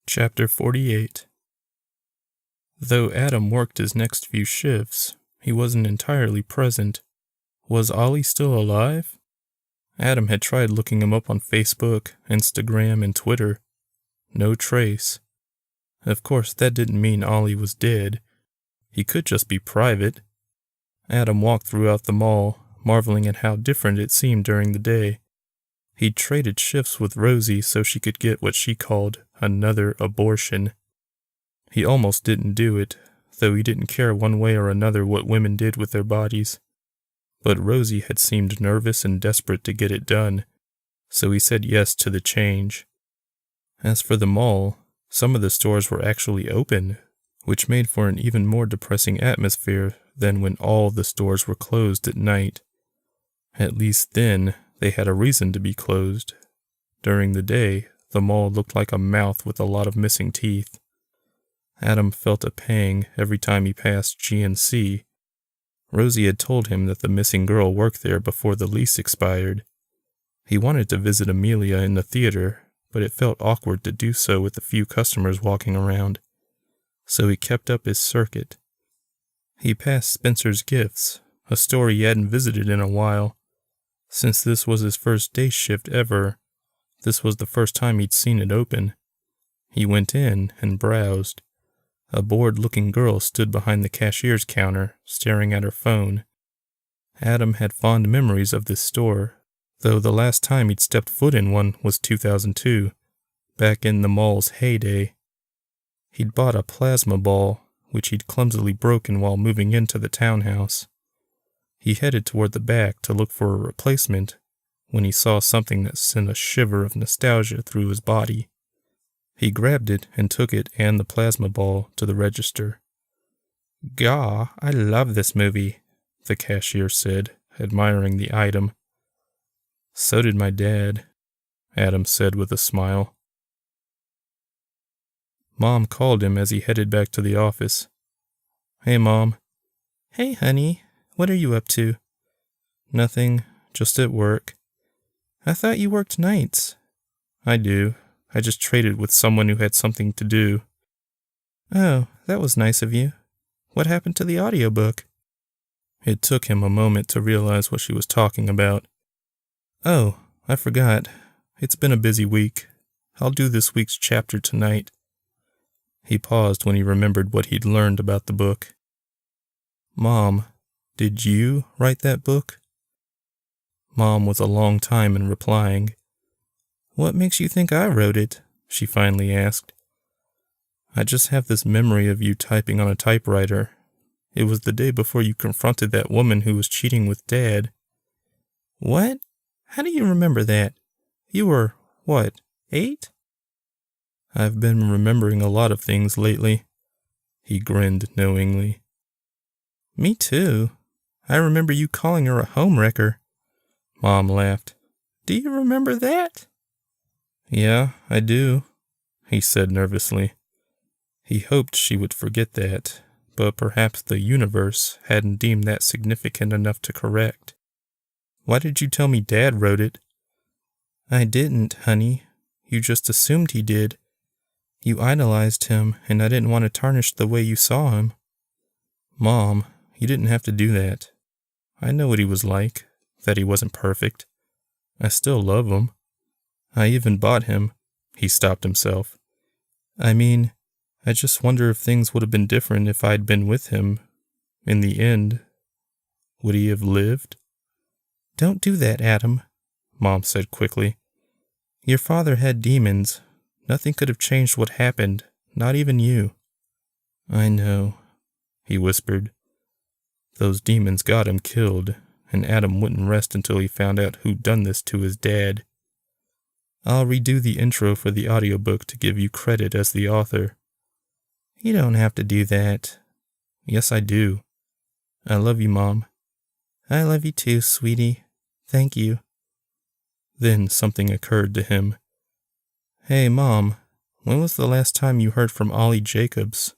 Chapter 48. Though Adam worked his next few shifts, he wasn't entirely present. Was Ollie still alive? Adam had tried looking him up on Facebook, Instagram, and Twitter. No trace. Of course, that didn't mean Ollie was dead. He could just be private. Adam walked throughout the mall, marveling at how different it seemed during the day. He'd traded shifts with Rosie so she could get what she called another abortion. He almost didn't do it, though he didn't care one way or another what women did with their bodies. But Rosie had seemed nervous and desperate to get it done, so he said yes to the change. As for the mall, some of the stores were actually open, which made for an even more depressing atmosphere than when all the stores were closed at night. At least then, they had a reason to be closed. During the day, the mall looked like a mouth with a lot of missing teeth. Adam felt a pang every time he passed GNC. Rosie had told him that the missing girl worked there before the lease expired. He wanted to visit Amelia in the theater, but it felt awkward to do so with a few customers walking around. So he kept up his circuit. He passed Spencer's Gifts, a store he hadn't visited in a while. Since this was his first day shift ever, this was the first time he'd seen it open. He went in and browsed. A bored-looking girl stood behind the cashier's counter, staring at her phone. Adam had fond memories of this store, though the last time he'd stepped foot in one was 2002, back in the mall's heyday. He'd bought a plasma ball, which he'd clumsily broken while moving into the townhouse. He headed toward the back to look for a replacement when he saw something that sent a shiver of nostalgia through his body. He grabbed it and took it and the plasma ball to the register. "Gaw, I love this movie," the cashier said, admiring the item. "So did my dad," Adam said with a smile. Mom called him as he headed back to the office. "Hey, Mom." "Hey, honey. What are you up to?" "Nothing, just at work." "I thought you worked nights." "I do. I just traded with someone who had something to do." "Oh, that was nice of you. What happened to the audiobook?" It took him a moment to realize what she was talking about. "Oh, I forgot. It's been a busy week. I'll do this week's chapter tonight." He paused when he remembered what he'd learned about the book. "Mom, did you write that book?" Mom was a long time in replying. "What makes you think I wrote it?" she finally asked. "I just have this memory of you typing on a typewriter. It was the day before you confronted that woman who was cheating with Dad." "What? How do you remember that? You were, what, 8? "I've been remembering a lot of things lately." He grinned knowingly. "Me too. I remember you calling her a homewrecker." Mom laughed. "Do you remember that?" "Yeah, I do," he said nervously. He hoped she would forget that, but perhaps the universe hadn't deemed that significant enough to correct. "Why did you tell me Dad wrote it?" "I didn't, honey. You just assumed he did. You idolized him, and I didn't want to tarnish the way you saw him." "Mom, you didn't have to do that. I know what he was like, that he wasn't perfect. I still love him. I even bought him." He stopped himself. "I mean, I just wonder if things would have been different if I'd been with him. In the end, would he have lived?" "Don't do that, Adam," Mom said quickly. "Your father had demons. Nothing could have changed what happened, not even you." "I know," he whispered. "Those demons got him killed, and Adam wouldn't rest until he found out who'd done this to his dad. I'll redo the intro for the audiobook to give you credit as the author." "You don't have to do that." "Yes, I do. I love you, Mom." "I love you too, sweetie. Thank you." Then something occurred to him. "Hey, Mom, when was the last time you heard from Ollie Jacobs?"